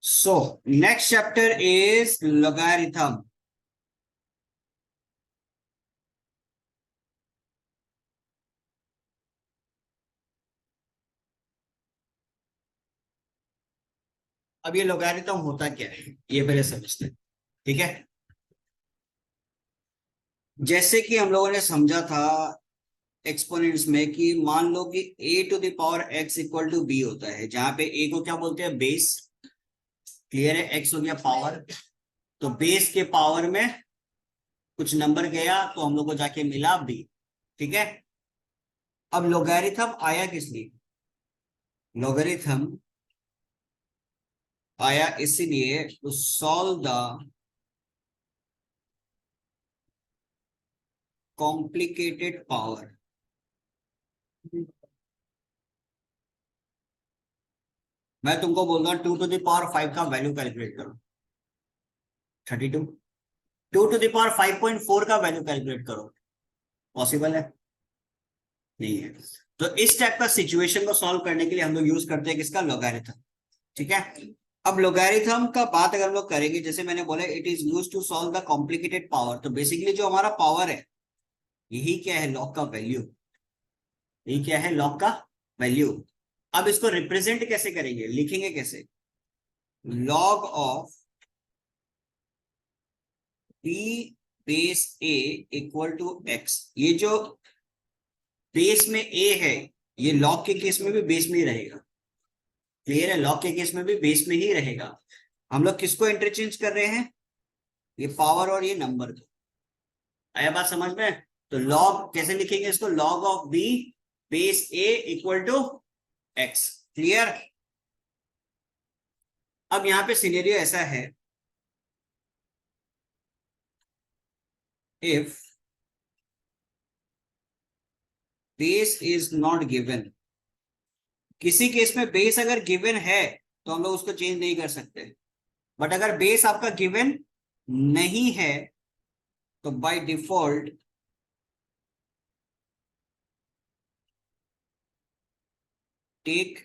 So next chapter is logarithm. अब ये logarithm होता क्या है ये पहले समझते हैं, ठीक है। जैसे कि हम लोगों ने समझा था एक्सपोनेंट्स में कि मान लो कि a to the power x equal to b होता है, जहां पे a को क्या बोलते हैं, बेस। क्लियर है, x हो गया पावर, तो बेस के पावर में कुछ नंबर गया तो हम लोग को जाके मिला b। ठीक है। अब लोगारिथम आया किस लिए? लोगारिथम आया इसीलिए to solve the complicated power. मैं तुमको बोल रहा हूं 2 टू द पावर 5 का वैल्यू कैलकुलेट करो, 32। 2 टू द पावर 5.4 का वैल्यू कैलकुलेट करो, पॉसिबल है? नहीं है। तो इस टाइप का सिचुएशन को सॉल्व करने के लिए हम लोग यूज करते हैं किसका? लॉगरिथम। ठीक है। अब लॉगरिथम का बात अगर हम लोग करेंगे, जैसे मैंने बोला it is use to solve the complicated power, तो बेसिकली जो हमारा पावर है यही क्या है? लॉग का वैल्यू। यही क्या है? लॉग का वैल्यू। अब इसको रिप्रेजेंट कैसे करेंगे, लिखेंगे कैसे? Log of B base A equal to X. ये जो बेस में ए है ये लॉग के केस में भी बेस में ही रहेगा। क्लियर है? लॉग के केस में भी बेस में ही रहेगा। हम लोग किसको इंटरचेंज कर रहे हैं? ये पावर और ये नंबर को। आया बात समझ में? तो लॉग कैसे लिखेंगे इसको? Log of B base A equal to X. Clear? अब यहां पे सिनेरियो ऐसा है, if base is not given. किसी केस में बेस अगर गिवन है तो हम लोग उसको चेंज नहीं कर सकते, बट अगर बेस आपका गिवन नहीं है तो by default take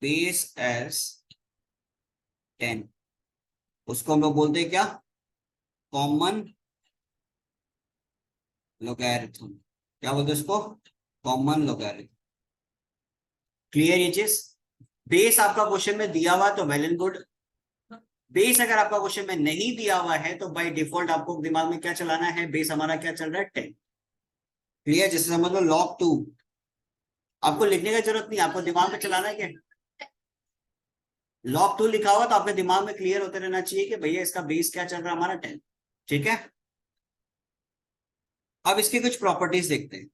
base as 10। उसको हम लोग बोलते हैं क्या? Common logarithm. क्या बोलते हैं इसको? Common logarithm. क्लियर ये चीज? बेस आपका क्वेश्चन में दिया हुआ तो वेल एंड गुड। बेस अगर आपका क्वेश्चन में नहीं दिया हुआ है तो बाय डिफॉल्ट आपको दिमाग में क्या चलाना है? बेस हमारा क्या चल रहा है? 10। क्लियर? जैसे समझ लो log 2, आपको लिखने की जरूरत नहीं, आपको दिमाग में चलाना है। क्या log 2 लिखा हुआ तो आपके दिमाग में क्लियर होते रहना चाहिए कि भैया इसका बेस क्या चल रहा है? हमारा 10। ठीक है। अब इसकी कुछ प्रॉपर्टीज देखते हैं।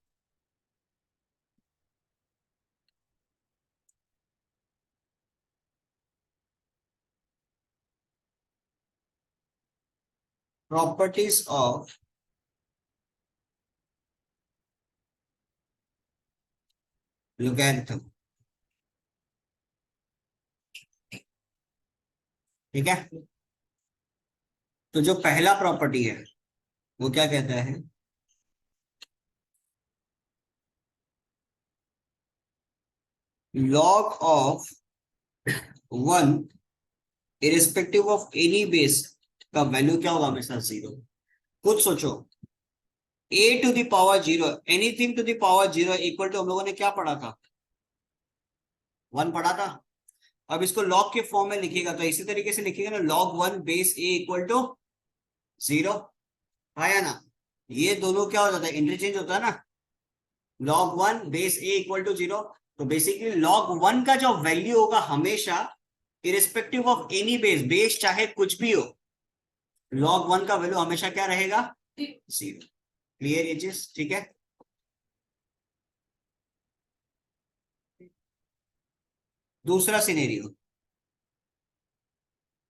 Properties of logarithm. ठीक है। तो जो पहला प्रॉपर्टी है वो क्या कहता है? log of 1 irrespective of any base का वैल्यू क्या होगा? हमेशा 0। खुद सोचो, a to the power 0 anything to the power 0 equal to हम लोगों ने क्या पढ़ा था? 1 पढ़ा था। अब इसको log के फॉर्म में लिखेगा तो इसी तरीके से लिखेगा ना, log 1 base a equal to 0। आया ना? ये दोनों क्या हो जाता है? इंटरचेंज होता है ना। log 1 base a equal to 0, तो बेसिकली log 1 का जो वैल्यू होगा हमेशा irrespective of any base, base चाहे कुछ भी हो, log 1 का वैल्यू हमेशा क्या रहेगा? 0। क्लियर ये चीज? ठीक है। दूसरा scenario,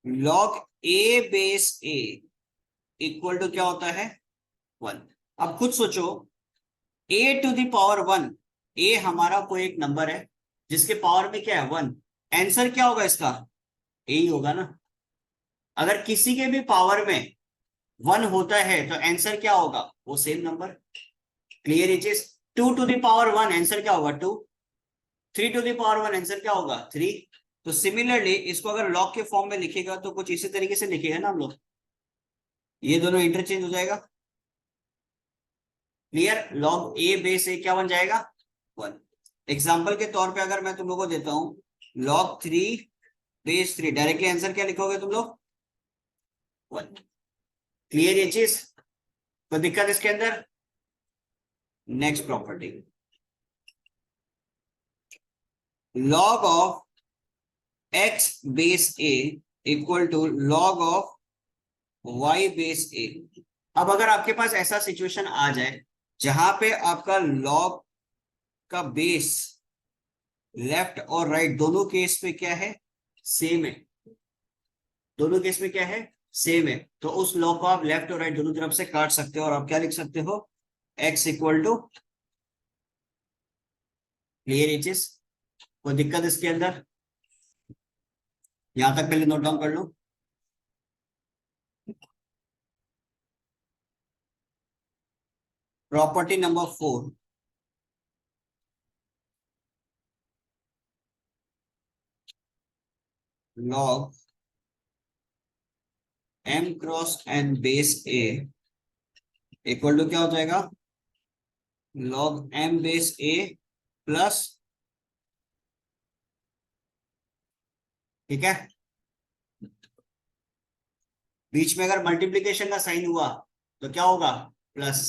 log a base a equal to क्या होता है? 1। अब खुद सोचो, a to the power 1, a हमारा कोई एक नंबर है जिसके पावर में क्या है? 1। आंसर क्या होगा इसका? a ही होगा ना। अगर किसी के भी पावर में 1 होता है तो आंसर क्या होगा? वो सेम नंबर। क्लियर ये चीज? 2 टू द पावर 1 आंसर क्या होगा? 2। 3 to the power 1 आंसर क्या होगा 3। तो सिमिलरली इसको अगर लॉग के फॉर्म में लिखेगा तो कुछ इसी तरीके से लिखेगा ना हम लोग, ये दोनों इंटरचेंज हो जाएगा। क्लियर, लॉग ए बेस ए क्या बन जाएगा 1। एग्जाम्पल के तौर पे अगर मैं तुम लोगों को देता हूं लॉग 3 बेस 3, डायरेक्टली आंसर क्या लिखोगे तुम लोग 1। क्लियर ये चीज, कोई दिक्कत इसके अंदर। Next property, log of x base a equal to log of y base a। अब अगर आपके पास ऐसा सिचुएशन आ जाए जहां पे आपका log का बेस लेफ्ट और राइट दोनों केस में क्या है सेम है, दोनों केस में क्या है सेम है, तो उस log को आप लेफ्ट और राइट दोनों तरफ से काट सकते हो और आप क्या लिख सकते हो x इक्वल टू। क्लियर ये चीज, कोई दिक्कत इसके अंदर, यहां तक पहले नोट डाउन कर लो। Property number 4, log m cross n base a equal to क्या हो जाएगा log m base a plus, ठीक है, बीच में अगर मल्टीप्लीकेशन का साइन हुआ तो क्या होगा प्लस।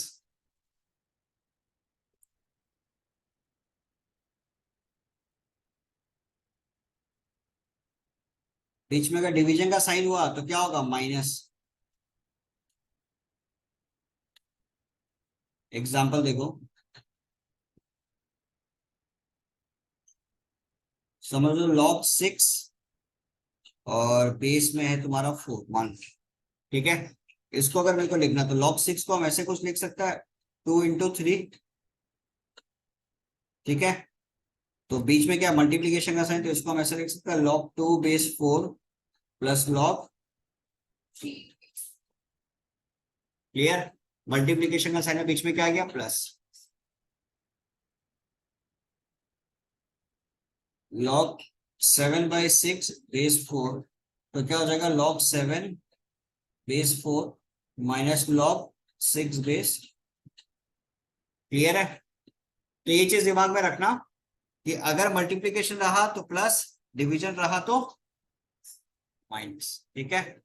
बीच में अगर डिवीजन का साइन हुआ तो क्या होगा माइनस। एग्जाम्पल देखो, समझ लो log 6 और बेस में है तुम्हारा 4 मान, ठीक है। इसको अगर मेरे को लिखना तो log 6 को हम ऐसे कुछ लिख सकता है 2 × 3, ठीक है। तो बीच में क्या मल्टीप्लीकेशन का साइन, तो इसको हम ऐसे लिख सकते हैं log 2 base 4 plus log। Clear, multiplication का साइन है बीच में क्या आ गया प्लस, log 7/6 बेस 4 तो क्या हो जाएगा log 7 base 4 minus log 6 base. Clear है, तो ये चीज दिमाग में रखना कि अगर मल्टीप्लीकेशन रहा तो प्लस, डिवीजन रहा तो माइनस, ठीक है।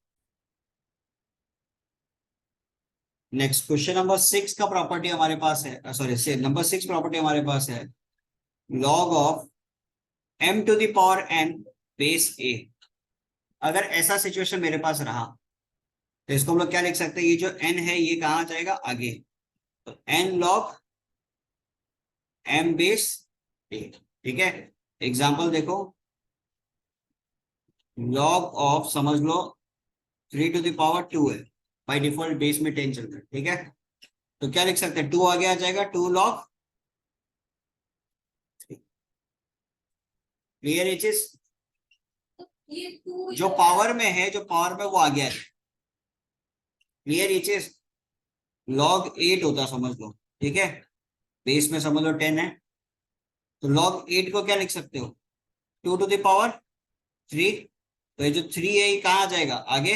नेक्स्ट क्वेश्चन नंबर 6 का प्रॉपर्टी हमारे पास है, सॉरी नंबर 6 प्रॉपर्टी हमारे पास है log of m to the power n base a। अगर ऐसा सिचुएशन मेरे पास रहा तो इसको हम लोग क्या लिख सकते हैं, ये जो n है ये कहाँ जाएगा आगे, तो n log m base a, ठीक है। एग्जाम्पल देखो, log ऑफ समझ लो 3 टू द पावर 2 है, बाई डिफॉल्ट बेस में 10 चल रहा है, ठीक है। तो क्या लिख सकते हैं 2 आगे आ जाएगा 2 log 3। क्लियर ये चीज, जो पावर में है, जो पावर में वो आ गया है। क्लियर ये चीज, log 8 होता समझ लो, ठीक है, बेस में समझ लो 10 है, तो log 8 को क्या लिख सकते हो 2 टू द पावर 3। तो ये जो 3 है ये कहाँ आ जाएगा आगे,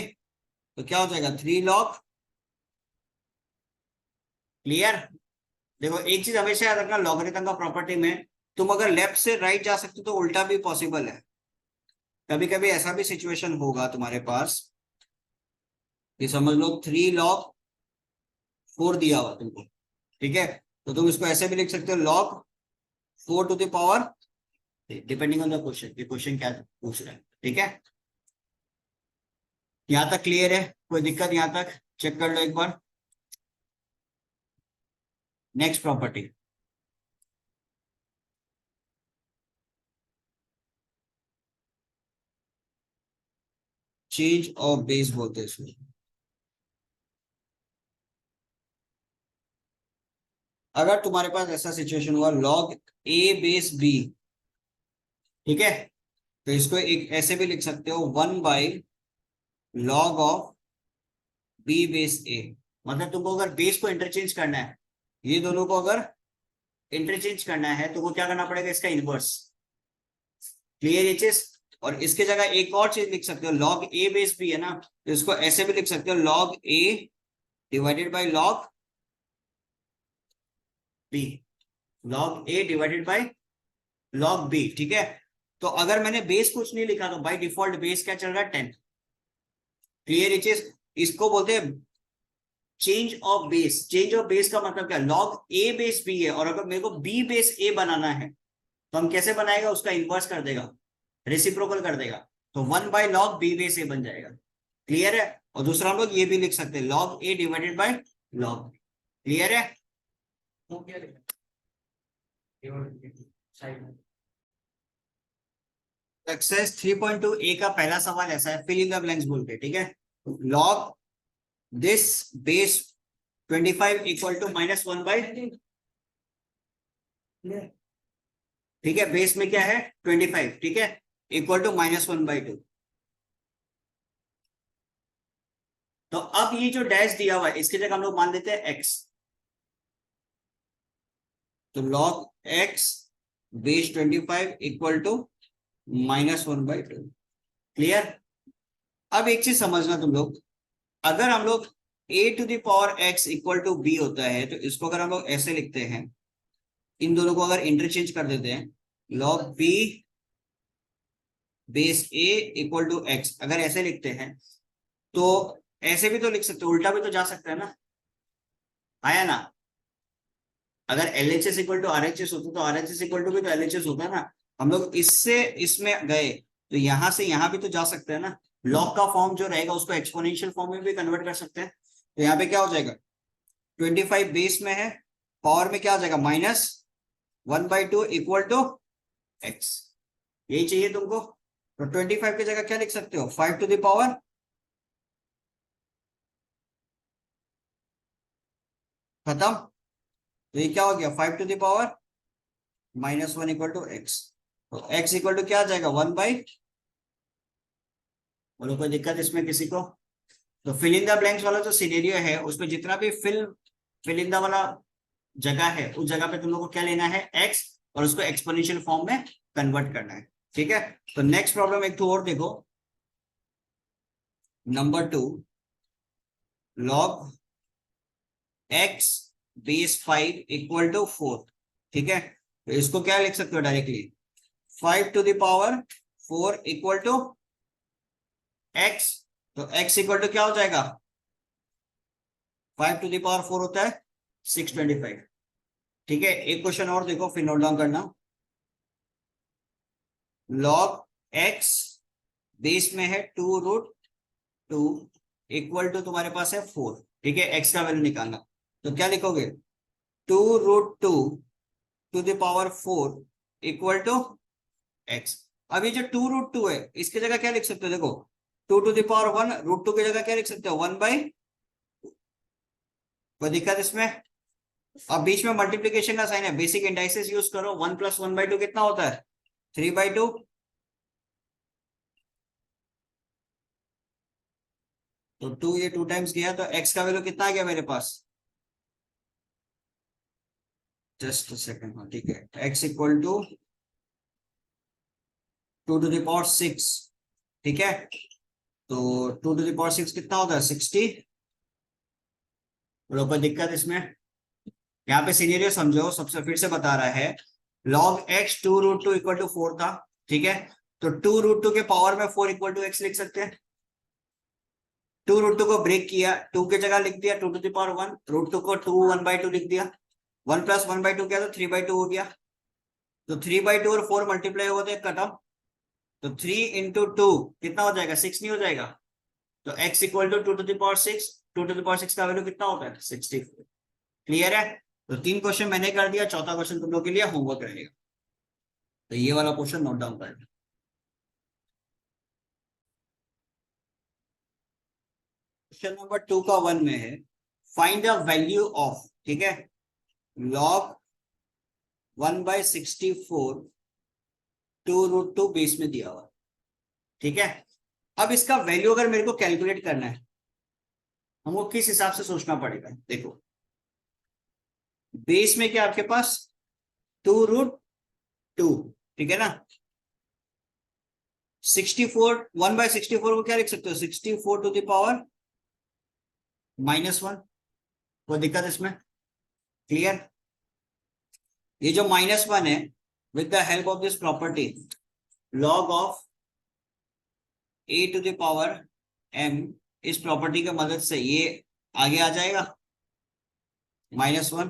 तो क्या हो जाएगा 3 log। क्लियर, देखो एक चीज हमेशा याद रखना लॉगरिथम का प्रॉपर्टी में, तुम अगर लेफ्ट से राइट जा सकते हो तो उल्टा भी पॉसिबल है। कभी कभी ऐसा भी सिचुएशन होगा तुम्हारे पास कि समझ लो 3 log 4 दिया हुआ तुमको, ठीक है, तो तुम इसको ऐसे भी लिख सकते हो log 4 to the power, depending on the question, ये क्वेश्चन क्या पूछ रहा है, ठीक है। यहां तक क्लियर है, कोई दिक्कत यहां तक चेक कर लो एक बार। Next property, change of base बोलते हैं इसको। अगर तुम्हारे पास ऐसा सिचुएशन हुआ log a बेस b, ठीक है, तो इसको एक ऐसे भी लिख सकते हो 1/log of b base a। मतलब तुमको अगर बेस को इंटरचेंज करना है, ये दोनों को अगर इंटरचेंज करना है तो वो क्या करना पड़ेगा इसका इनवर्स। क्लियर ये चीज। और इसके जगह एक और चीज लिख सकते हो, लॉग ए बेस बी है ना, तो इसको ऐसे भी लिख सकते हो, log A divided by log B, log A divided by log B, ठीक है। तो अगर मैंने बेस कुछ नहीं लिखा तो बाय डिफॉल्ट बेस क्या चल रहा है, 10। क्लियर ये चीज। इसको बोलते हैं change of base. Change of base का मतलब क्या, लॉग ए बेस बी है और अगर मेरे को बी बेस ए बनाना है तो हम कैसे बनाएगा, उसका इन्वर्स कर देगा, रेसिप्रोकल कर देगा, तो 1/log बी बेस ए बन जाएगा। क्लियर है। और दूसरा हम लोग ये भी लिख सकते हैं, log A divided by log. Clear है। एक्सरसाइज 3.2 ए का पहला सवाल ऐसा है, फिल इन द ब्लैंक्स बोल के, ठीक है। Log this base 25 equal to -1/, ठीक है, बेस में क्या है 25, ठीक है, इक्वल टू -1/2। तो अब ये जो डैश दिया हुआ है इसकी जगह हम लोग मान लेते हैं x, तो log x base 25 equal to -1/2। Clear. अब एक चीज समझना तुम लोग, अगर हम लोग a to the power x equal to b होता है तो इसको अगर हम लोग ऐसे लिखते हैं, इन दोनों को अगर इंटरचेंज कर देते हैं, log b base a equal to x अगर ऐसे लिखते हैं, तो ऐसे भी तो लिख सकते हो, उल्टा भी तो जा सकता है ना, आया ना। अगर L H S equal to R H S होता तो R H S equal to भी तो एल एच एस होता है ना। हम लोग इससे इसमें गए तो यहां से यहां भी तो जा सकते हैं ना, लॉग का फॉर्म जो रहेगा उसको एक्सपोनेंशियल फॉर्म में भी कन्वर्ट कर सकते हैं। तो यहाँ पे क्या हो जाएगा, 25 बेस में है, पावर में क्या हो जाएगा -1/2 इक्वल टू एक्स। यही चाहिए तुमको। तो 25 की जगह क्या लिख सकते हो, 5 टू द पावर, खत्म। तो ये क्या हो गया, 5 to the power -1 equal to X. तो x इक्वल टू क्या आ जाएगा 1/, बोलो कोई दिक्कत इसमें किसी को। तो फिल इन द ब्लैंक्स वाला जो सिनेरियो है उसमें जितना भी फिल इन द वाला जगह है उस जगह पे तुम लोग को क्या लेना है, x, और उसको एक्सपोनेंशियल फॉर्म में कन्वर्ट करना है, ठीक है। तो नेक्स्ट प्रॉब्लम एक तो और देखो, number 2, log x base 5 equal to 4, ठीक है। तो इसको क्या लिख सकते हो directly, 5 to the power 4 equal to x। तो x इक्वल टू क्या हो जाएगा, 5 टू द पावर 4 होता है 625, ठीक है। एक क्वेश्चन और देखो फिर नोट डाउन करना, log x बेस में है 2√2 इक्वल टू तुम्हारे पास है 4, ठीक है, x का वैल्यू निकालना। तो क्या लिखोगे, 2√2 to the power 4 equal to x। अब ये जो 2√2 है इसकी जगह क्या लिख सकते हो, देखो 2 टू द पावर 1, √2 की जगह क्या लिख सकते हो 1/, कोई दिक्कत इसमें। अब बीच में मल्टीप्लीकेशन का साइन है, बेसिक इंडाइसेस यूज करो, 1 + 1/2 कितना होता है 3/2। तो 2 ये 2 टाइम्स गया तो x का वैल्यू कितना आ गया मेरे पास, जस्ट सेकंड, हाँ ठीक है, x equal to 2 to the power 6, ठीक है। तो 2 टू द पावर 6 कितना होता है 60। बोलो कोई दिक्कत इसमें। यहाँ पे सीनियर समझो, सबसे फिर से बता रहा है, log x 2√2 इक्वल टू 4 था, ठीक है। तो 2√2 के पावर में 4 इक्वल टू x लिख सकते हैं। 2√2 को ब्रेक किया, 2 की जगह लिख दिया 2 टू द पावर 1, √2 को 2 1/2 लिख दिया, 1 + 1/2 किया तो 3/2 हो गया। तो 3/2 और 4 मल्टीप्लाई होते हैं, कटम। तो 3 इंटू 2 कितना हो जाएगा 6 नहीं हो जाएगा। तो x equal to 2 to the power 6, 2 to the power 6 का वैल्यू कितना होता है 64। क्लियर है। तो 3 क्वेश्चन मैंने कर दिया, चौथा क्वेश्चन तुम लोग के लिए होमवर्क रहेगा, तो ये वाला क्वेश्चन नोट डाउन कर। क्वेश्चन नंबर 2 का 1 में है, फाइंड द वैल्यू ऑफ, ठीक है, log 1/64 2√2 बेस में दिया हुआ, ठीक है। अब इसका वैल्यू अगर मेरे को कैलकुलेट करना है, हमको किस हिसाब से सोचना पड़ेगा, देखो बेस में क्या आपके पास 2√2, ठीक है ना। 64 1/64 को क्या लिख सकते हो 64 टू द पावर -1। कोई दिक्कत इसमें? क्लियर? ये जो -1 है, with the help of this property log of a to the power m, इस प्रॉपर्टी की मदद से ये आगे आ जाएगा -1।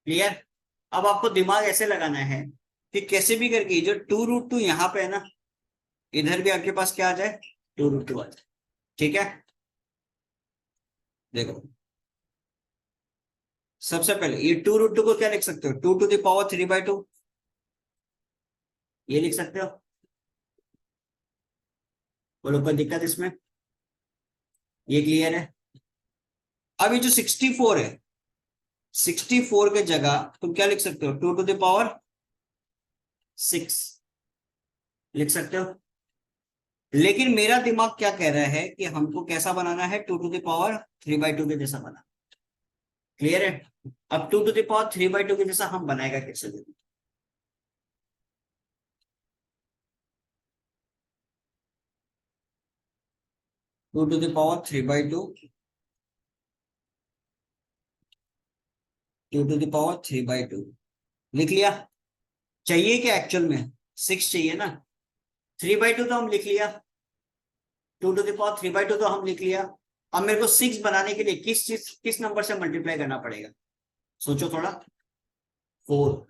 क्लियर? अब आपको दिमाग ऐसे लगाना है कि कैसे भी करके जो 2√2 यहाँ पे है ना, इधर भी आपके पास क्या आ जाए 2√2 आ जाए। ठीक है, देखो सबसे पहले ये 2√2 को क्या लिख सकते हो 2 टू द पावर 3/2, ये लिख सकते हो। बोलो कोई दिक्कत इसमें? ये क्लियर है? अब ये जो 64 है, 64 के जगह तुम क्या लिख सकते हो 2 टू द पावर 6 लिख सकते हो। लेकिन मेरा दिमाग क्या कह रहा है कि हमको कैसा बनाना है 2 टू द पावर 3/2 के जैसा बना। क्लियर है? अब 2 टू द पावर 3/2 के जैसा हम बनाएगा कैसे? 2 to the power 3/2, 2 to the power 3/2 लिख लिया। चाहिए क्या एक्चुअल में 6 चाहिए ना। 3/2 तो हम लिख लिया, 2 टू द पावर 3/2 तो हम लिख लिया। अब मेरे को 6 बनाने के लिए किस नंबर से मल्टीप्लाई करना पड़ेगा? सोचो थोड़ा। 4।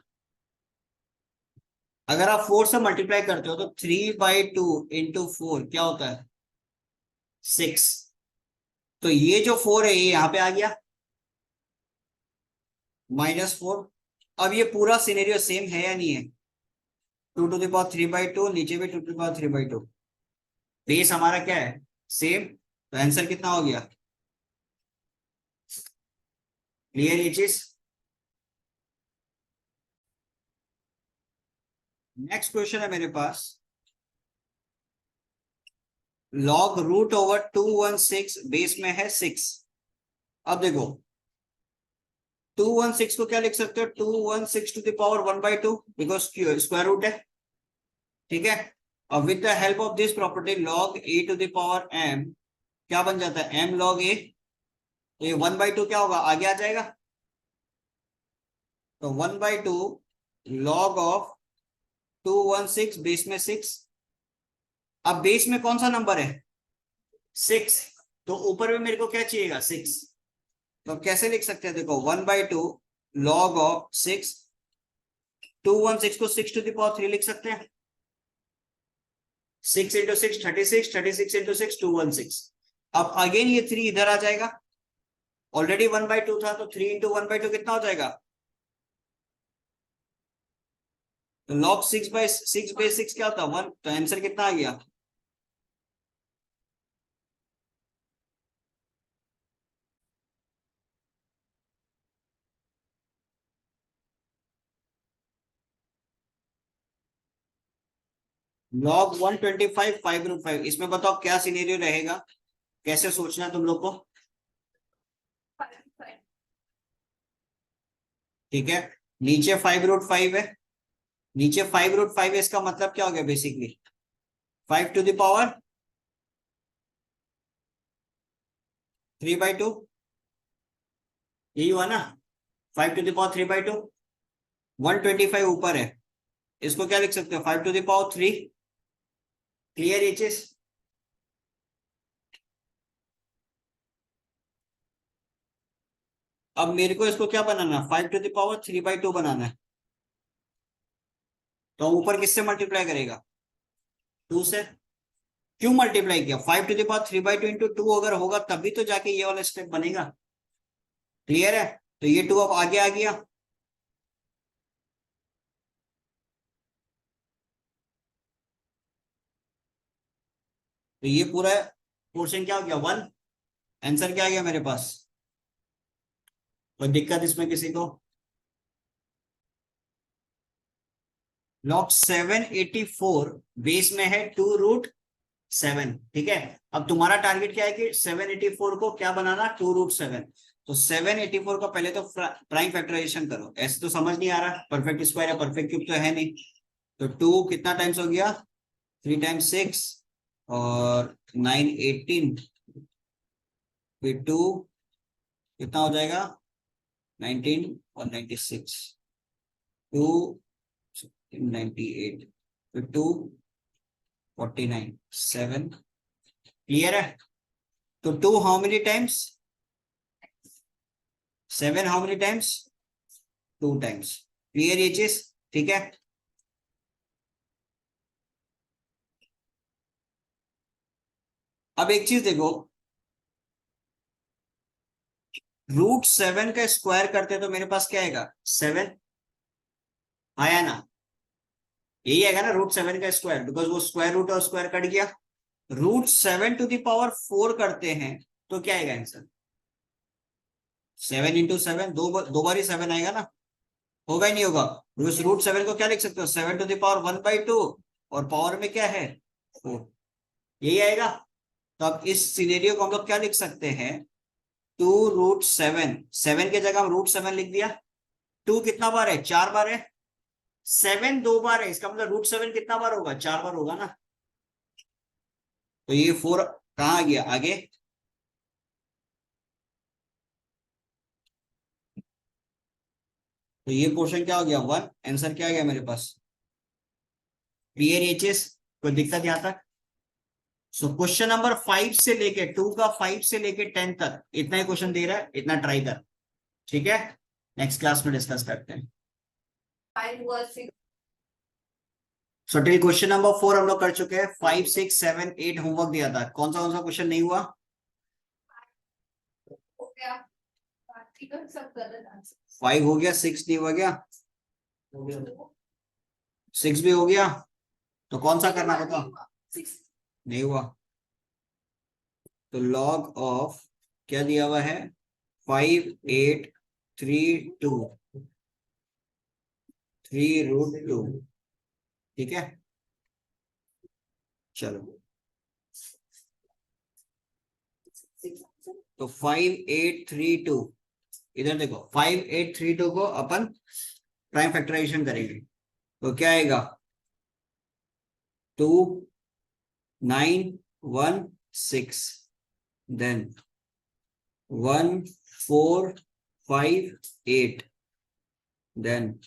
अगर आप 4 से मल्टीप्लाई करते हो तो 3/2 इंटू 4 क्या होता है 6। तो ये जो 4 है ये यहाँ पे आ गया -4। अब ये पूरा सिनेरियो सेम है या नहीं है? 2 टू द पावर 3/2, नीचे भी 2 टू द पावर 3/2। बेस हमारा क्या है सेम, तो आंसर कितना हो गया? क्लियर ये चीज? नेक्स्ट क्वेश्चन है मेरे पास, लॉग √216 बेस में है 6। अब देखो 216 को क्या लिख सकते हो 216 to the power 1/2, because square root है। ठीक है, और with the help of this property log a to the power m क्या बन जाता है m log a। तो ये 1/2 क्या होगा आगे आ जाएगा, तो 1/2 लॉग ऑफ 216 बेस में 6। अब बेस में कौन सा नंबर है 6, तो ऊपर में मेरे को क्या चाहिएगा 6। तो कैसे लिख सकते हैं देखो 1/2 लॉग ऑफ 6, 216 को 6 टू द पावर 3 लिख सकते हैं। 6 इंटू 6 36, 36 इंटू 6 216। अब अगेन ये 3 इधर आ जाएगा, ऑलरेडी 1/2 था तो 3 इंटू 1/2 कितना हो जाएगा, तो लॉग 6/6 क्या होता है 1, तो आंसर कितना आ गया log 125 5√5। इसमें बताओ क्या सिनेरियो रहेगा, कैसे सोचना है तुम लोग को? ठीक है, नीचे 5√5 है, नीचे 5√5 है, इसका मतलब क्या हो गया बेसिकली 5 टू द पावर 3/2, यही हुआ ना 5 टू द पावर 3/2। 125 ऊपर है, इसको क्या लिख सकते हो 5 टू द पावर 3। क्लियर ये चीज? अब मेरे को इसको क्या बनाना है 5 टू द पावर 3/2 बनाना है, तो ऊपर किससे मल्टीप्लाई करेगा 2 से। क्यों मल्टीप्लाई किया 5 टू द पावर 3/2 इंटू 2 अगर होगा तभी तो जाके ये वाला स्टेप बनेगा। क्लियर है? तो ये 2 अब आगे आ गया, तो ये पूरा पोर्शन क्या हो गया 1। आंसर क्या आ गया मेरे पास? कोई दिक्कत इसमें किसी को? लॉग 784 बेस में है 2√7। ठीक है, अब तुम्हारा टारगेट क्या है कि 784 को क्या बनाना 2√7। तो 784 का पहले तो प्राइम फैक्टराइजेशन करो, ऐसे तो समझ नहीं आ रहा, परफेक्ट स्क्वायर या परफेक्ट क्यूब तो है नहीं। तो 2 कितना टाइम्स हो गया, 3 टाइम्स 6 और 9 18, फिर 2 कितना हो जाएगा 19 और 96, 2 98, फिर 2 49, 7। क्लियर है? तो 2 how many times, 7 how many times, 2 times. Clear ये चीज? ठीक है। अब एक चीज देखो, √7 का स्क्वायर करते तो मेरे पास क्या आएगा 7, आया ना? यही आएगा ना √7 का स्क्वायर, बिकॉज वो स्क्वायर रूट और स्क्वायर कट गया। √7⁴ करते हैं तो क्या आएगा आंसर, 7 × 7, दो बार ही 7 आएगा ना, होगा ही नहीं होगा? बिकॉज √7 को क्या लिख सकते हो, 7⁴1/2, और पावर में क्या है 4, यही आएगा। तो अब इस सिनेरियो को हम लोग क्या लिख सकते हैं, 2√7, 7 के जगह हम √7 लिख दिया। 2 कितना बार है, 4 बार है। 7 2 बार है, इसका मतलब √7 कितना बार होगा, 4 बार होगा ना। तो ये 4 कहाँ आ गया आगे, तो ये पोर्शन क्या हो गया 1, आंसर क्या आ गया मेरे पास। क्लियर ये चीज, कोई दिक्कत यहाँ तक? सो क्वेश्चन नंबर 5 से लेके 2 का 5 से लेके 10 तक इतना ही क्वेश्चन दे रहा है, इतना ट्राई कर। ठीक है, नेक्स्ट क्लास में डिस्कस करते हैं। सो टिल क्वेश्चन नंबर 4 हम लोग कर चुके हैं। 5 6 7 8 होमवर्क दिया था, कौन सा क्वेश्चन नहीं हुआ? 5 हो गया, 6 नहीं हो गया, 6 भी हो गया, तो कौन सा करना बताओ? नहीं हुआ, तो लॉग ऑफ क्या दिया हुआ है, 5 8 3 2, 3√2। ठीक है, चलो तो 5 8 3 2, इधर देखो 5 8 3 2 को अपन प्राइम फैक्टराइजेशन करेंगे तो क्या आएगा, 2 9 1 6, देन 1 4 5 8, देन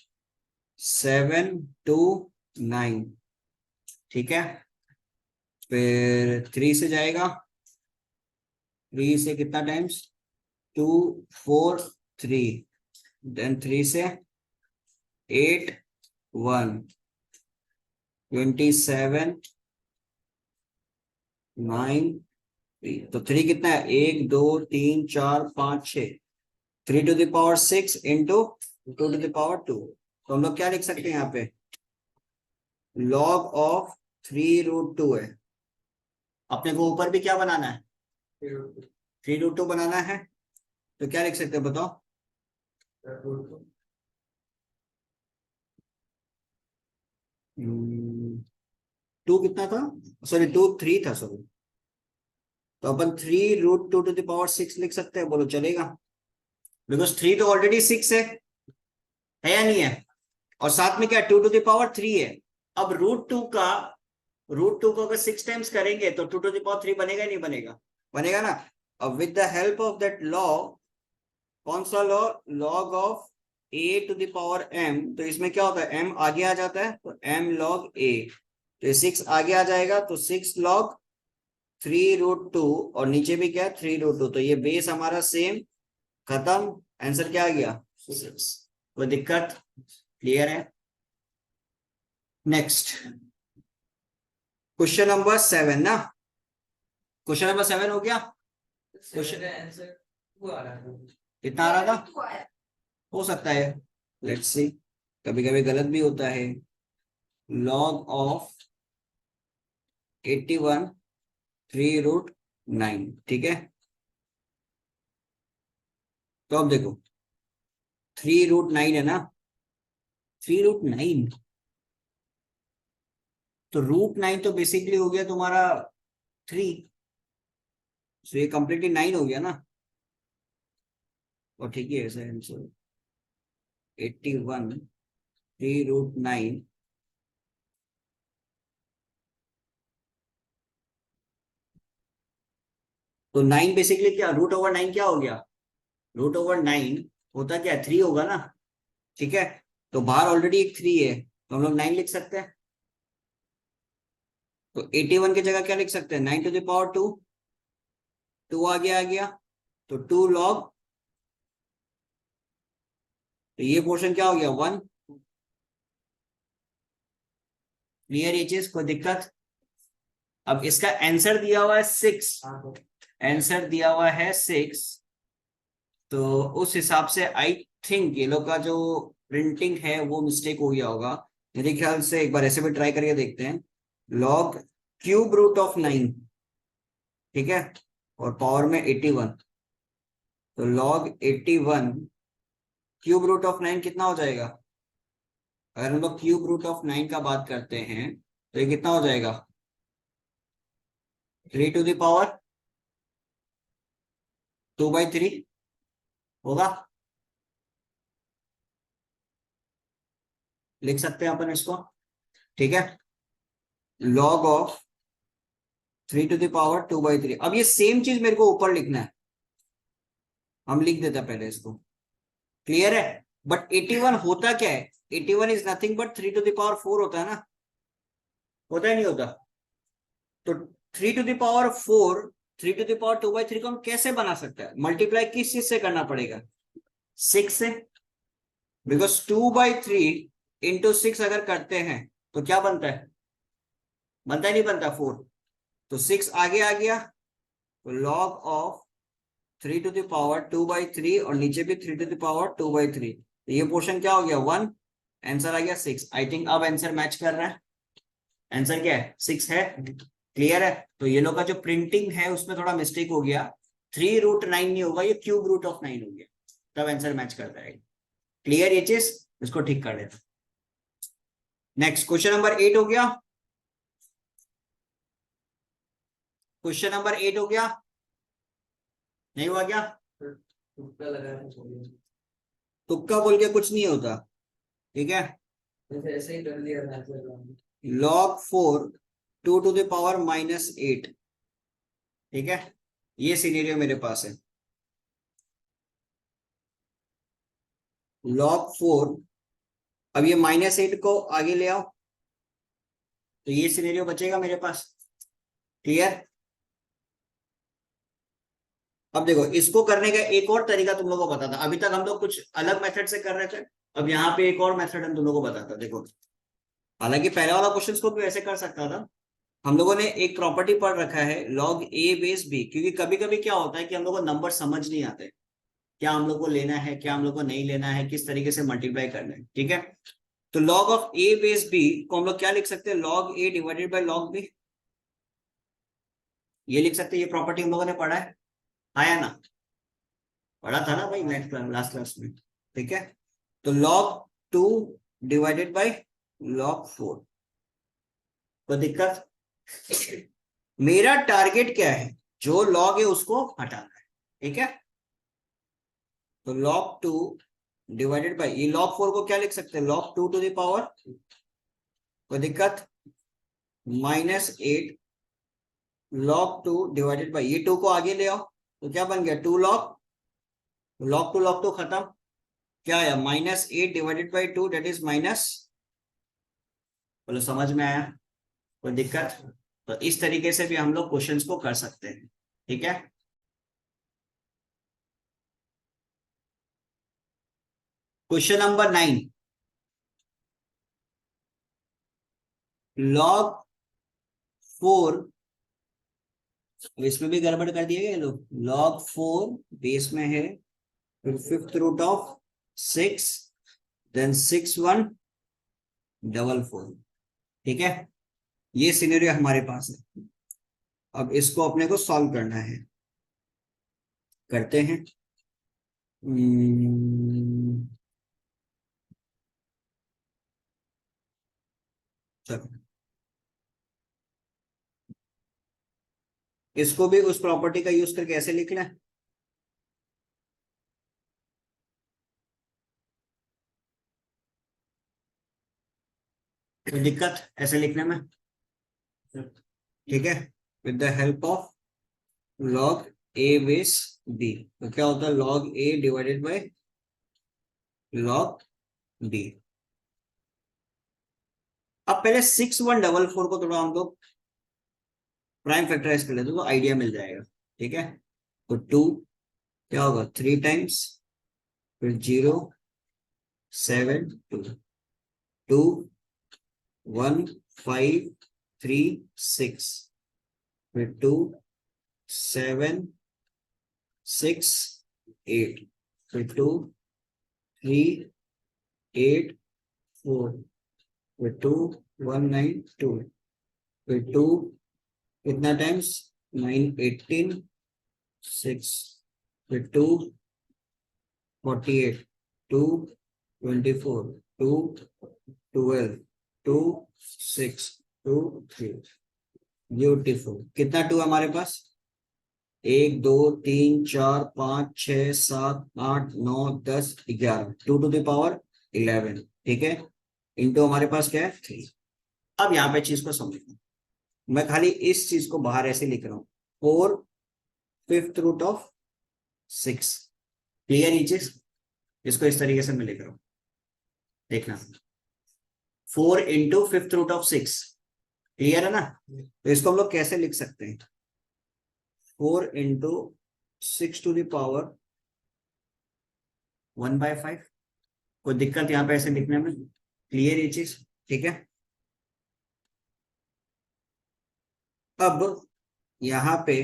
7 2 9। ठीक है, फिर 3 से जाएगा, 3 से कितना टाइम्स, 2 4 3, देन 3 से 8 1 27 9 3, तो 3 कितना है, 1 2 3 4 5 6, 3⁶ इंटू 2⁻²। तो हम लोग क्या लिख सकते हैं यहाँ पे, लॉग ऑफ 3√2 है। अपने को ऊपर भी क्या बनाना है, 3√2 बनाना है, तो क्या लिख सकते हैं बताओ, 2 कितना था, सॉरी 2 3 था, सॉरी। तो अपन 3√2⁶ लिख सकते हैं, बोलो चलेगा? बिकॉज 3 तो ऑलरेडी 6 है या नहीं है, और साथ में क्या 2⁻³ है। अब √2 को अगर 6 टाइम्स करेंगे तो 2⁻³ बनेगा ही नहीं बनेगा, बनेगा ना। अब with the help of that law, कौन सा लॉ, लॉग ऑफ a⁻m, तो इसमें क्या होता है m आगे आ जाता है, तो m log a, तो 6 आगे आ जाएगा, तो 6 log 3√2, और नीचे भी क्या है 3√2, तो ये बेस हमारा सेम, खत्म, आंसर क्या आ गया 6। कोई दिक्कत? क्लियर है? नेक्स्ट क्वेश्चन नंबर 7 ना, क्वेश्चन नंबर 7 हो गया। क्वेश्चन कितना आ रहा था, हो सकता है, लेट्स सी, कभी कभी गलत भी होता है। लॉग ऑफ 81 3√9, ठीक है। तो अब देखो 3√9 है ना, 3√9, तो √9 तो बेसिकली हो गया तुम्हारा 3, तो ये कंप्लीटली 9 हो गया ना। और ठीक है ऐसा आंसर 81 3√9। तो 9 बेसिकली क्या, √9 क्या हो गया, √9 होता क्या, 3 होगा ना। ठीक है, तो बाहर ऑलरेडी एक 3 है तो हम लोग 9 लिख सकते हैं। तो 81 की जगह क्या लिख सकते हैं, 9 टू द पावर 2। 2 आ गया तो 2 log, तो ये पोर्शन क्या हो गया 1। क्लियर, ये चीज कोई दिक्कत। अब इसका आंसर दिया हुआ है 6, आंसर दिया हुआ है 6। तो उस हिसाब से आई थिंक ये लोग का जो प्रिंटिंग है वो मिस्टेक हो गया होगा। मेरे ख्याल से एक बार ऐसे भी ट्राई करके देखते हैं। लॉग क्यूब रूट ऑफ 9, ठीक है, और पावर में 81। तो लॉग 81 क्यूब रूट ऑफ 9 कितना हो जाएगा। अगर हम लोग क्यूब रूट ऑफ 9 का बात करते हैं तो ये कितना हो जाएगा, 3 टू द पावर 2/3 होगा। लिख सकते हैं अपन इसको, ठीक है। Log of 3 to the power 2/3। अब ये सेम चीज मेरे को ऊपर लिखना है, हम लिख देते हैं पहले इसको। क्लियर है। बट 81 होता क्या है, 81 is nothing but 3 to the power 4 होता है ना, होता ही नहीं होता। तो 3 to the power 4, 3 to the power 2/3 को हम कैसे बना सकते हैं, मल्टीप्लाई किस चीज से करना पड़ेगा, 6 से। बिकॉज 2/3 इंटू 6 अगर करते हैं तो क्या बनता है, बनता ही नहीं बनता 4। तो 6 आगे आ गया, तो log of 3 to the power 2/3 और नीचे भी 3 टू द पावर 2/3। तो ये पोर्शन क्या हो गया 1, आंसर आ गया 6। आई थिंक अब आंसर मैच कर रहा है। आंसर क्या है, 6 है। क्लियर है। तो ये लोग का जो प्रिंटिंग है उसमें थोड़ा मिस्टेक हो गया, 3√9 नहीं होगा, ये क्यूब रूट ऑफ 9 हो गया, तब आंसर मैच कर जाएगा। क्लियर ये चीज, इसको ठीक कर देते। नेक्स्ट क्वेश्चन नंबर 8 हो गया, क्वेश्चन नंबर 8 हो गया, नहीं हुआ क्या। तुक्का लगा, तुक्का बोल के कुछ नहीं होता, ठीक है। ऐसे ही कर लिया, log 4 2 टू द पावर -8, ठीक है। ये सिनेरियो मेरे पास है, log 4। अब ये -8 को आगे ले आओ तो ये सिनेरियो बचेगा मेरे पास। क्लियर। अब देखो इसको करने का एक और तरीका तुम लोगों को बताता, अभी तक हम लोग कुछ अलग मेथड से कर रहे थे, अब यहाँ पे एक और मेथड हम तुम लोगों को बताता। देखो, हालांकि पहले वाला क्वेश्चन को भी ऐसे कर सकता था। हम लोगों ने एक प्रॉपर्टी पढ़ रखा है log a/b, क्योंकि कभी कभी क्या होता है कि हम लोग को नंबर समझ नहीं आते, क्या हम लोग को लेना है क्या हम लोग को नहीं लेना है, किस तरीके से मल्टीप्लाई करना है, ठीक है। तो log ऑफ a/b को हम लोग क्या लिख सकते हैं, log a divided by log b, ये लिख सकते हैं। ये प्रॉपर्टी हम लोगों ने पढ़ा है, आया ना, पढ़ा था ना भाई नेक्स्ट क्लास, लास्ट क्लास में, ठीक है। तो log 2 डिवाइडेड बाय log 4, कोई दिक्कत। मेरा टारगेट क्या है, जो log है उसको हटाना है, ठीक है। तो log 2 डिवाइडेड बाय, ये log 4 को क्या लिख सकते हैं, log 2 टू द पावर, कोई दिक्कत, -8 log 2 डिवाइडेड बाय, ये 2 को आगे ले आओ तो क्या बन गया 2 log, log 2 खत्म, क्या आया -8 divided by 2 that is minus. बोलो समझ में आया, कोई दिक्कत। तो इस तरीके से भी हम लोग क्वेश्चंस को कर सकते हैं, ठीक है। क्वेश्चन नंबर 9, log 4, इसमें भी गड़बड़ कर दिए गए लोग। log 4 बेस में है, फिर 5th रूट ऑफ 6, देन 6 1 4 4, ठीक है। ये सिनेरियो हमारे पास है। अब इसको अपने को सॉल्व करना है, करते हैं। चलो इसको भी उस प्रॉपर्टी का यूज करके ऐसे लिखना है। कोई दिक्कत ऐसे लिखने में? ठीक है, with the help of log a base b, तो क्या होता है log A divided by log b. अब पहले 6144 को थोड़ा हम लोग प्राइम फैक्टराइज कर लेते तो आइडिया मिल जाएगा। ठीक है, तो 2 क्या होगा 3 टाइम्स, फिर 0 7 2 2 1 5 3 6, फिर 2 7 6 8, फिर 2 3 8 4, फिर 2 1 9 2, फिर 2 कितना टाइम्स 9 18 6, फिर 2 48 2 24 2 12 2 6 2 3। ब्यूटीफुल, कितना 2 हमारे पास 1 2 3 4 5 6 7 8 9 10 11, 2 टू द पावर 11। ठीक है, इंटू हमारे पास क्या है 3। अब यहाँ पे चीज को समझना, मैं खाली इस चीज को बाहर ऐसे लिख रहा हूँ 4 5th रूट ऑफ 6। क्लियर ये चीज, इसको इस तरीके से मैं लिख रहा हूँ, देखना 4 into 5th root of 6। Clear है ना? तो इसको हम लोग कैसे लिख सकते हैं 4 इंटू 6 टू द पावर 1/5। कोई दिक्कत यहाँ पे ऐसे लिखने में? क्लियर ये चीज? ठीक है, अब यहाँ पे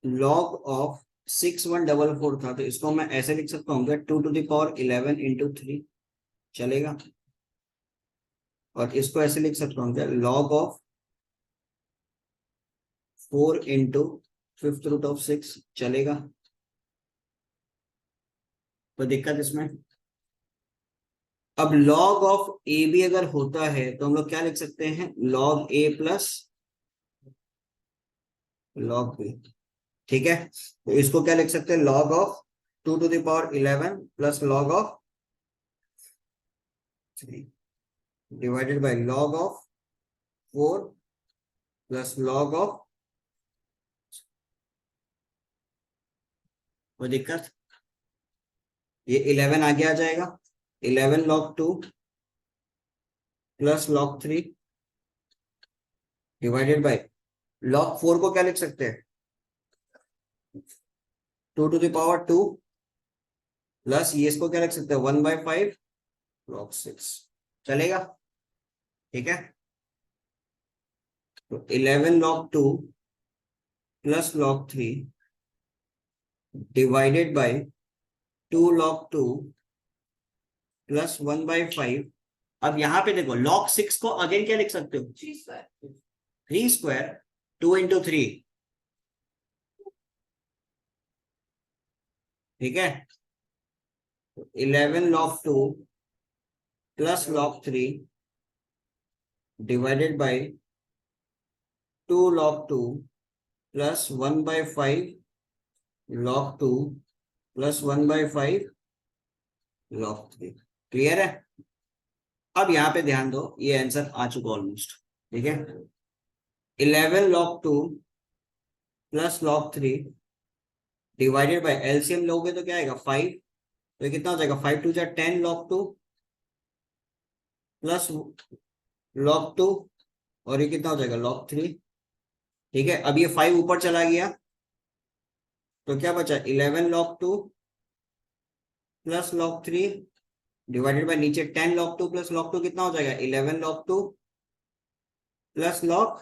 log ऑफ 6144 था, तो इसको मैं ऐसे लिख सकता हूँ 2 टू द पावर 11 इंटू 3, चलेगा? और इसको ऐसे लिख सकता हूँ log of 4 into 5th root of 6, चलेगा? कोई दिक्कत इसमें? अब log ऑफ ए भी अगर होता है तो हम लोग क्या लिख सकते हैं log a plus log b. ठीक है, तो इसको क्या लिख सकते हैं log of 2 to the power 11 plus log of 3 divided by log of 4 plus log of. कोई दिक्कत? ये 11 आगे आ जाएगा, 11 log 2 plus log 3 divided by log 4 को क्या लिख सकते हैं 2 टू द पावर 2 प्लस ये इसको क्या लिख सकते हैं 1/5 log 6, चलेगा? ठीक है, तो 11 log 2 plus log 3 divided bye 2 log 2 plus 1/5। अब यहाँ पे देखो log 6 को अगेन क्या लिख सकते हो 3 स्क्वायर 2 इंटू 3। ठीक है, 11 log 2 plus log 3 divided bye 2 log 2 plus 1/5 log 2 plus 1/5 log 3। Clear है? अब यहाँ पे ध्यान दो, ये आंसर आ चुका ऑलमोस्ट। ठीक है, 11 log 2 plus log 3 divided bye LCM लोगे तो क्या आएगा 5, तो ये कितना हो जाएगा 5 टू 10 log 2 प्लस log 2, और ये कितना हो जाएगा log 3। ठीक है, अब ये 5 ऊपर चला गया तो क्या बचा 11 log 2 plus log 3 divided bye नीचे 10 log 2 प्लस log 2 कितना हो जाएगा 11 log 2 plus log,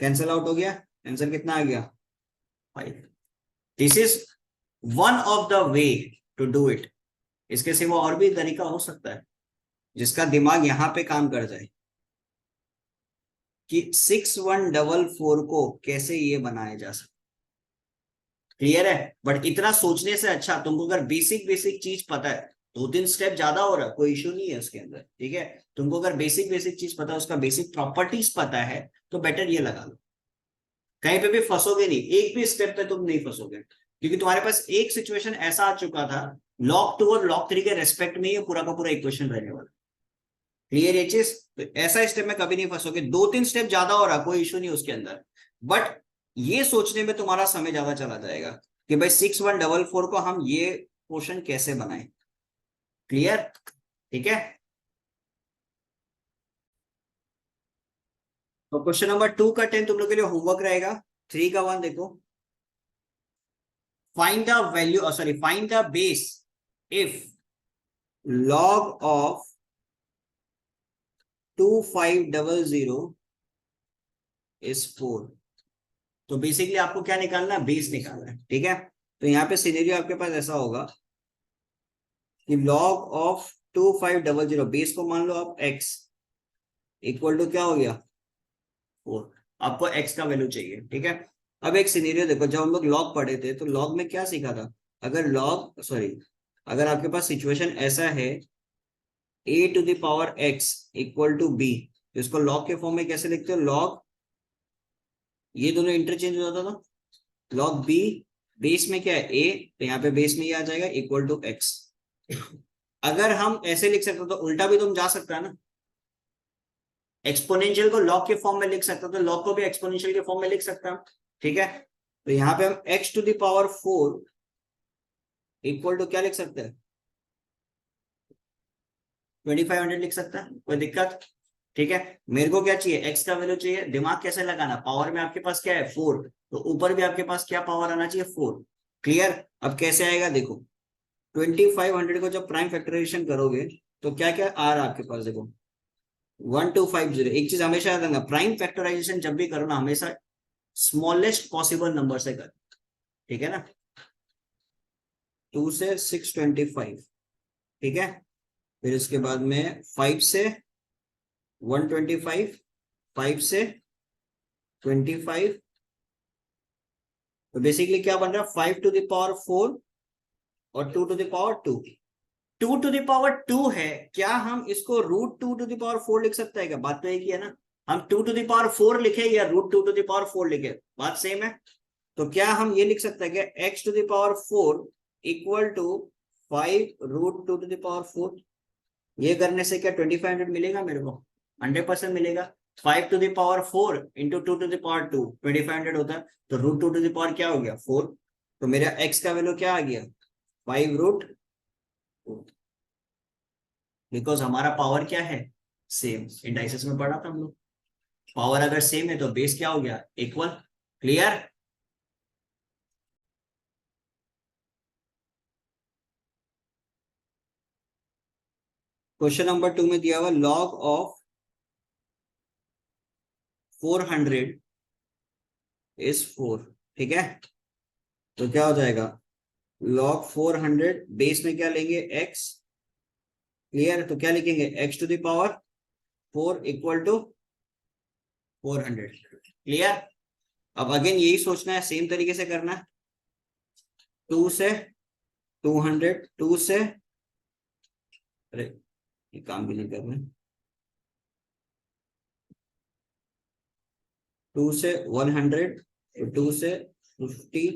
cancel out हो गया, आंसर कितना आ गया 5। This is one of the way to do it. इसके सिवा और भी तरीका हो सकता है जिसका दिमाग यहां पे काम कर जाए कि 6144 को कैसे ये बनाया जा सकता। क्लियर है? बट इतना सोचने से अच्छा तुमको अगर बेसिक बेसिक चीज पता है, 2-3 स्टेप ज्यादा हो रहा है, कोई इश्यू नहीं है उसके अंदर। ठीक है, तुमको अगर बेसिक बेसिक चीज पता है, उसका बेसिक प्रॉपर्टीज पता है, तो बेटर ये लगा लो, कहीं पे भी फंसोगे नहीं, एक भी स्टेप पे तुम नहीं फंसोगे। क्योंकि तुम्हारे पास एक सिचुएशन ऐसा आ चुका था, लॉग 2 और लॉग 3 के रेस्पेक्ट में ये पूरा का पूरा इक्वेशन रहने वाला। क्लियर ये चीज? तो ऐसा स्टेप में कभी नहीं फंसोगे, 2-3 स्टेप ज्यादा हो रहा, कोई इशू नहीं उसके अंदर, बट ये सोचने में तुम्हारा समय ज्यादा चला जाएगा कि भाई 6144 को हम ये क्वेश्चन कैसे बनाएं। क्लियर? ठीक है। तो क्वेश्चन नंबर 2 का 10 तुम लोग के लिए होमवर्क रहेगा। 3 का 1 देखो, find the value, sorry, find the base if log of 2500 is 4। तो बेसिकली आपको क्या निकालना है, बेस निकालना है। ठीक है, तो यहाँ पे सिनेरियो आपके पास ऐसा होगा कि log ऑफ 2500, बेस को मान लो आप x, इक्वल टू क्या हो गया 4। आपको x का वैल्यू चाहिए। ठीक है, अब एक सिनेरियो देखो, जब हम लोग लॉग पढ़े थे तो लॉग में क्या सीखा था, अगर लॉग, सॉरी, अगर आपके पास सिचुएशन ऐसा है a to the power x equal to b, तो इसको लॉग के फॉर्म में कैसे लिखते हो, लॉग, ये दोनों इंटरचेंज हो जाता था, लॉग b, बेस में क्या है a, तो यहाँ पे बेस में ये आ जाएगा इक्वल टू x। अगर हम ऐसे लिख सकते तो उल्टा भी तुम जा सकता है ना, एक्सपोनेंशियल को लॉग के फॉर्म में लिख सकता, तो लॉग को भी एक्सपोनेंशियल के फॉर्म में लिख सकता। ठीक है, तो यहाँ पे हम x to the power 4 equal to क्या लिख सकते हैं, 2500 लिख सकता है, कोई दिक्कत? ठीक है, मेरे को क्या चाहिए, x का वैल्यू चाहिए। दिमाग कैसे लगाना, पावर में आपके पास क्या है 4, तो ऊपर भी आपके पास क्या पावर आना चाहिए 4। क्लियर? अब कैसे आएगा देखो, 2500 को जब प्राइम फैक्टराइजेशन करोगे तो क्या क्या आ रहा है आपके पास, देखो 1250। एक चीज हमेशा याद रखना, प्राइम फैक्टराइजेशन जब भी करो ना, हमेशा स्मॉलेस्ट पॉसिबल नंबर से कर। ठीक है ना, 2 से 625। ठीक है, फिर इसके बाद में 5 से 125, 5 से 25, तो बेसिकली क्या बन रहा है, 5 टू द पावर 4 और 2 to the power 2। 2 to the power 2 है, क्या हम इसको रूट 2 टू द पावर 4 लिख सकते हैं क्या? बात तो एक ही है ना, हम 2 टू द पावर 4 लिखे या रूट 2 टू द पावर 4 लिखे, बात सेम है। तो क्या हम ये लिख सकते हैं कि x to the power 4 equal to 5 root 2 to the power 4? ये करने से क्या 2500 मिलेगा मेरे को? 100% मिलेगा। 5 to the power 4 into 2 to the power 2 2500 होता है, तो रूट 2 टू द पावर क्या हो गया 4, तो मेरा x का वैल्यू क्या आ गया 5 रूट, बिकॉज हमारा पावर क्या है सेम। इंडाइसिस में पढ़ा था हम लोग, पावर अगर सेम है तो बेस क्या हो गया इक्वल। क्लियर? क्वेश्चन नंबर 2 में दिया हुआ लॉग ऑफ 400 इज 4। ठीक है, तो क्या हो जाएगा, लॉग 400, बेस में क्या लेंगे x। क्लियर? तो क्या लिखेंगे x to the power 4 equal to 400। Clear? अब अगेन यही सोचना है, सेम तरीके से करना है, 2 से 200, 2 से, अरे ये काम भी नहीं कर रहे, 2 से 100, 2 से 50,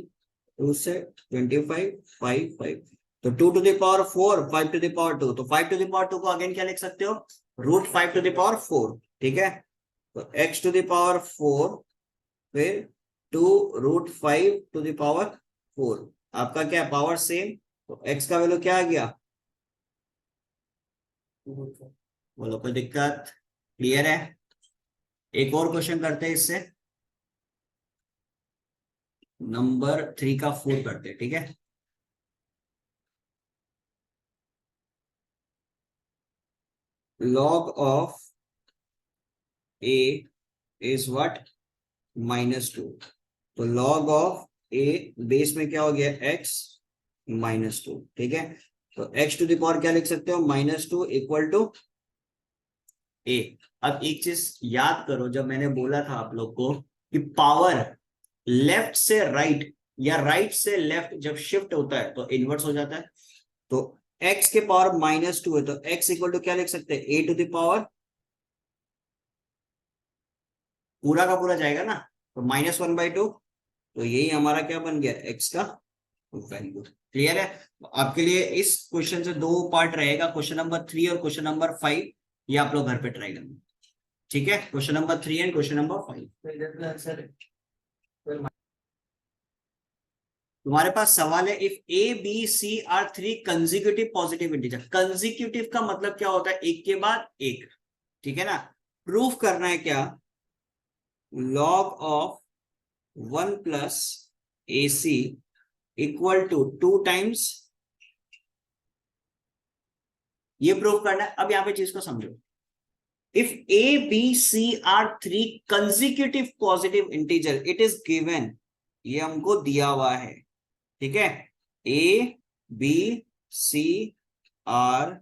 2 से 25, 5 5, तो 2 to the power 4, 5 to the power 2, तो 5 टू द पावर 2 को अगेन क्या लिख सकते हो, रूट 5 टू द पावर 4। ठीक है, तो x टू द पावर 4 फिर 2 रूट 5 टू द पावर 4, आपका क्या पावर सेम, तो x का वैल्यू क्या आ गया, बोलो कोई दिक्कत? क्लियर है? एक और क्वेश्चन करते हैं इससे, नंबर 3 का 4 करते हैं। ठीक है, log of a is what, -2, तो log of a बेस में क्या हो गया x -2। ठीक है, तो x टू द पावर क्या लिख सकते हो, -2 इक्वल टू a। अब एक चीज याद करो, जब मैंने बोला था आप लोग को कि पावर लेफ्ट से राइट या राइट से लेफ्ट जब शिफ्ट होता है तो इनवर्स हो जाता है, तो x के पावर -2 है, तो x इक्वल टू क्या लिख सकते हैं, a टू द पावर, पूरा का पूरा जाएगा ना, तो -1/2, तो यही हमारा क्या बन गया x का वैल्यू। क्लियर है? आपके लिए इस क्वेश्चन से दो पार्ट रहेगा, क्वेश्चन नंबर 3 और क्वेश्चन नंबर 5। ये आप लोग घर पे ट्राई करना, ठीक है? Question number 3 and question number 5। तुम्हारे पास सवाल है, if a b c are three consecutive positive integer. Consecutive का मतलब क्या होता है? एक के बाद एक, ठीक है ना? प्रूफ करना है क्या? Log of 1 plus a c equal to 2 times, ये प्रूफ करना है। अब यहां पे चीज को समझो, if a b c are three consecutive positive integer, it is given, ये हमको दिया हुआ है, ठीक है? A b c are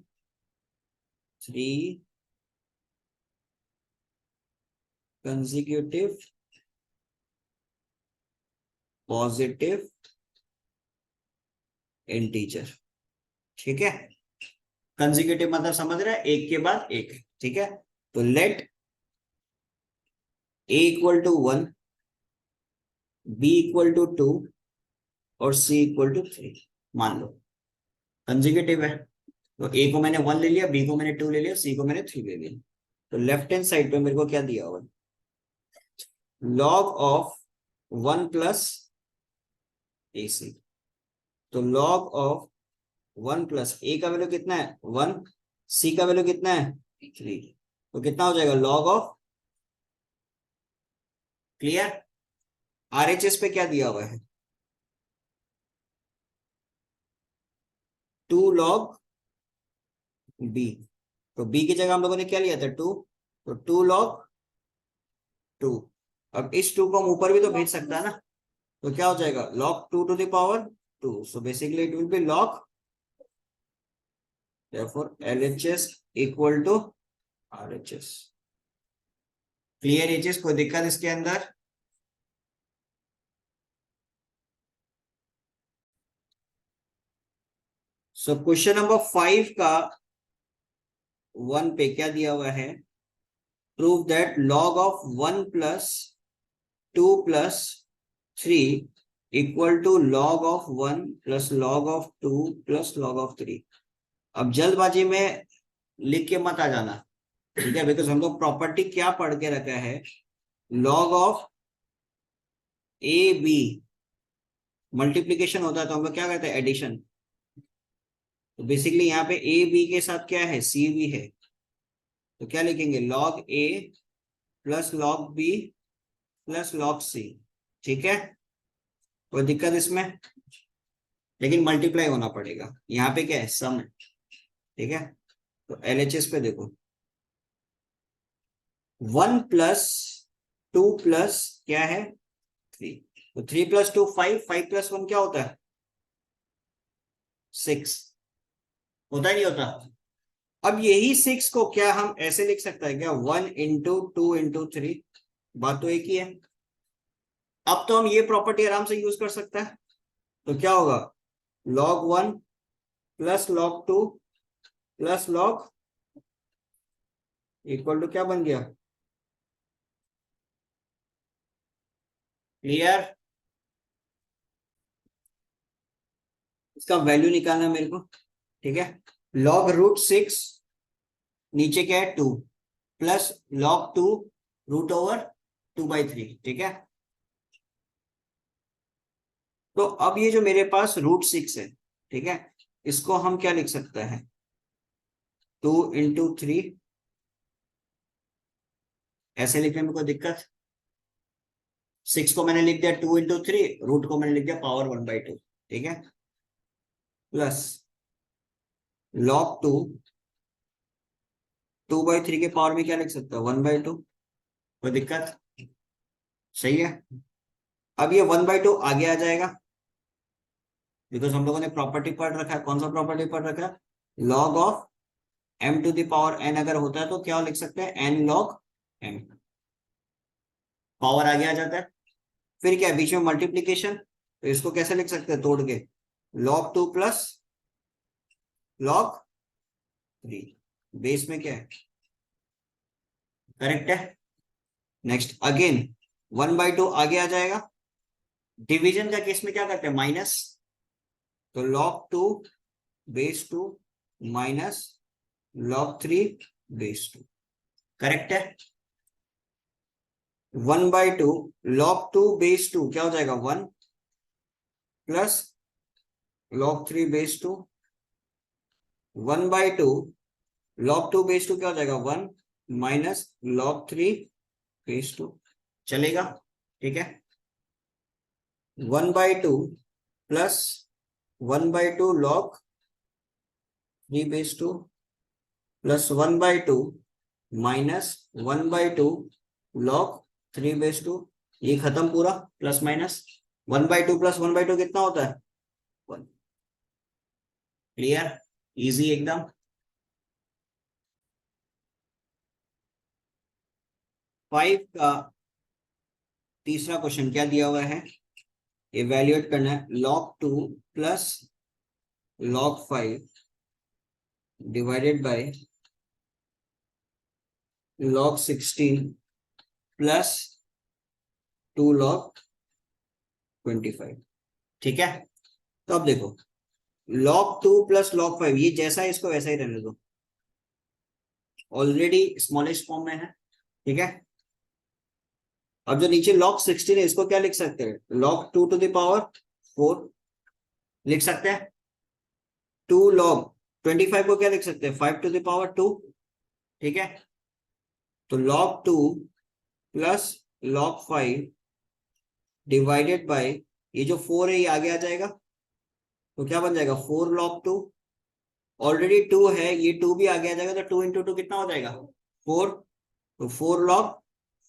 three consecutive positive integer, ठीक है? कंजिक्यूटिव मतलब समझ रहे हैं, एक के बाद एक, ठीक है? तो let a equal to 1, b equal to 2 और सी इक्वल टू 3 मान लो। कंजिक्यूटिव है तो ए को मैंने 1 ले लिया, बी को मैंने 2 ले लिया, सी को मैंने 3 ले लिया। तो लेफ्ट हैंड साइड पे मेरे को क्या दिया हुआ? लॉग ऑफ 1 प्लस ए सी। तो लॉग ऑफ 1 प्लस ए का वैल्यू कितना है? 1, सी का वैल्यू कितना है? 3। तो कितना हो जाएगा? Log of, clear? आरएचएस पे क्या दिया हुआ है? 2 लॉग बी। तो बी की जगह हम लोगों ने क्या लिया था? 2। तो 2 लॉग 2। अब इस 2 को हम ऊपर भी तो भेज सकता है ना? तो क्या हो जाएगा? log 2 to the power 2. So basically it will be log, therefore LHS equal to RHS. Clear ये चीज? कोई दिक्कत इसके अंदर? सो क्वेश्चन नंबर 5 का 1 पे क्या दिया हुआ है? Prove that log of 1 plus 2 plus 3 equal to log of 1 plus log of 2 plus log of 3। अब जल्दबाजी में लिख के मत आ जाना, ठीक है? बिकॉज हम लोग प्रॉपर्टी क्या पढ़ के रखा है? Log of a b multiplication होता है तो हम लोग क्या करते हैं? एडिशन। तो बेसिकली यहाँ पे ए बी के साथ क्या है? सी भी है। तो क्या लिखेंगे? Log A plus log B plus log C, ठीक है? कोई दिक्कत इसमें? लेकिन मल्टीप्लाई होना पड़ेगा। यहाँ पे क्या है? सम है, ठीक है? तो एलएचएस पे देखो, 1 प्लस 2 प्लस क्या है? 3। तो 3 प्लस 2 5, 5 प्लस 1 क्या होता है? 6 होता ही नहीं होता? अब यही 6 को क्या हम ऐसे लिख सकते हैं क्या? 1 इंटू 2 इंटू 3। बात तो एक ही है। अब तो हम ये प्रॉपर्टी आराम से यूज कर सकते हैं। तो क्या होगा? log 1 plus log 2 plus log equal to क्या बन गया? क्लियर? इसका वैल्यू निकालना है मेरे को, ठीक है? log रूट 6 नीचे क्या है? 2 प्लस log 2 रूट ओवर 2/3, ठीक है? तो अब ये जो मेरे पास रूट 6 है, ठीक है, इसको हम क्या लिख सकते हैं? 2 इंटू 3। ऐसे लिखने में कोई दिक्कत? 6 को मैंने लिख दिया 2 इंटू 3, रूट को मैंने लिख दिया पावर 1/2, ठीक है? प्लस log 2, 2/3 के पावर में क्या लिख सकता है? 1/2। कोई दिक्कत? सही है। अब ये 1/2 आगे आ जाएगा, बिकॉज हम लोगों ने प्रॉपर्टी पढ़ रखा है। कौन सा प्रॉपर्टी पढ़ रखा है? Log of m to the power n अगर होता है तो क्या लिख सकते हैं? n log m। पावर आगे आ जाता है। फिर क्या है? बीच में मल्टीप्लीकेशन, तो इसको कैसे लिख सकते हैं तोड़ के? log 2 plus log 3। बेस में क्या है? करेक्ट है। नेक्स्ट अगेन 1/2 आगे आ जाएगा। डिवीजन का केस में क्या करते हैं? माइनस, तो log 2 base 2 minus log 3 base 2, correct है। 1/2 log 2 बेस 2 क्या हो जाएगा 1 plus log 3 base 2, 1/2 log 2 base 2 क्या हो जाएगा 1 माइनस log 3 बेस 2, चलेगा, ठीक है। 1/2 plus 1/2 log 3 base 2 plus 1/2 minus 1/2 log 3 base 2, ये खत्म पूरा, प्लस माइनस 1/2 प्लस 1/2 कितना होता है 1, क्लियर, इजी एकदम। 5 का तीसरा क्वेश्चन क्या दिया हुआ है, इवेल्युएट करना है log 2 plus log 5 divided by log 16 plus 2 log 25, ठीक है। तो अब देखो log 2 प्लस log 5 ये जैसा है इसको वैसा ही रहने दो, ऑलरेडी स्मॉलेस्ट फॉर्म में है, ठीक है। अब जो नीचे log 16 है इसको क्या लिख सकते हैं, log 2 to the power 4 लिख सकते हैं। 2 log 25 को क्या लिख सकते हैं 5 to the power 2, ठीक है। तो log 2 plus log 5 divided by ये जो 4 है ये आगे आ जाएगा, तो क्या बन जाएगा 4 log 2, ऑलरेडी 2 है, ये 2 भी आगे आ जाएगा, तो 2 into 2 कितना हो जाएगा 4, तो 4 log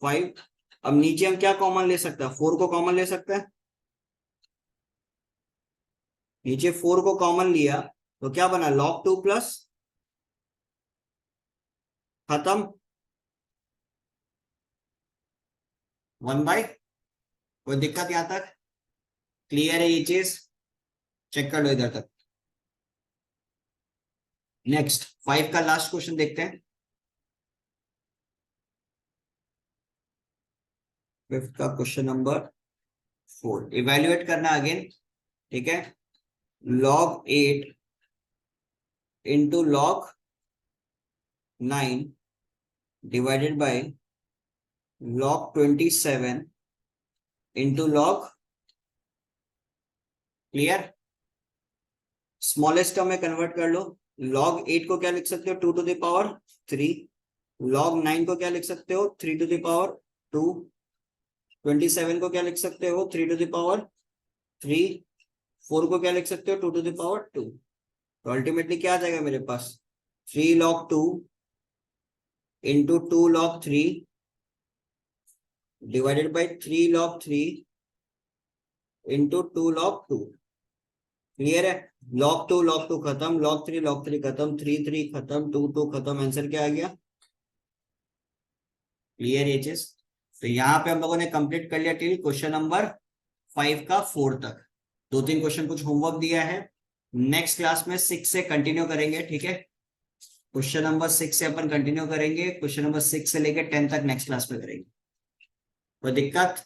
5। अब नीचे हम क्या कॉमन ले सकते हैं, 4 को कॉमन ले सकते हैं, नीचे 4 को कॉमन लिया तो क्या बना log 2 प्लस, खत्म 1/, कोई दिक्कत यहां तक, क्लियर है ये चीज, चेक कर लो इधर तक। नेक्स्ट 5 का लास्ट क्वेश्चन देखते हैं, 5th का क्वेश्चन नंबर 4, इवेल्युएट करना अगेन, ठीक है। log 8 into log 9 divided by log 27 into log, clear, smallest term में कन्वर्ट कर लो। log 8 को क्या लिख सकते हो 2 to the power 3, log 9 को क्या लिख सकते हो 3 to the power 2, 27 को क्या लिख सकते हो 3 to the power 3, 4 को क्या लिख सकते हो 2 to the power 2, तो अल्टीमेटली क्या आ जाएगा मेरे पास 3 log 2 into 2 log 3 divided by 3 log 3 into 2 log 2, clear है। log 2 खत्म, log 3 खत्म, 3 खत्म, 2 खत्म, आंसर क्या आ गया, क्लियर ये चीज। तो यहाँ पे हम लोगों ने कंप्लीट कर लिया टिल क्वेश्चन नंबर 5 का 4 तक। 2-3 क्वेश्चन कुछ होमवर्क दिया है, नेक्स्ट क्लास में 6 से कंटिन्यू करेंगे, ठीक है। क्वेश्चन नंबर 6 से अपन कंटिन्यू करेंगे, क्वेश्चन नंबर 6 से लेकर 10 तक नेक्स्ट क्लास में करेंगे, कोई दिक्कत।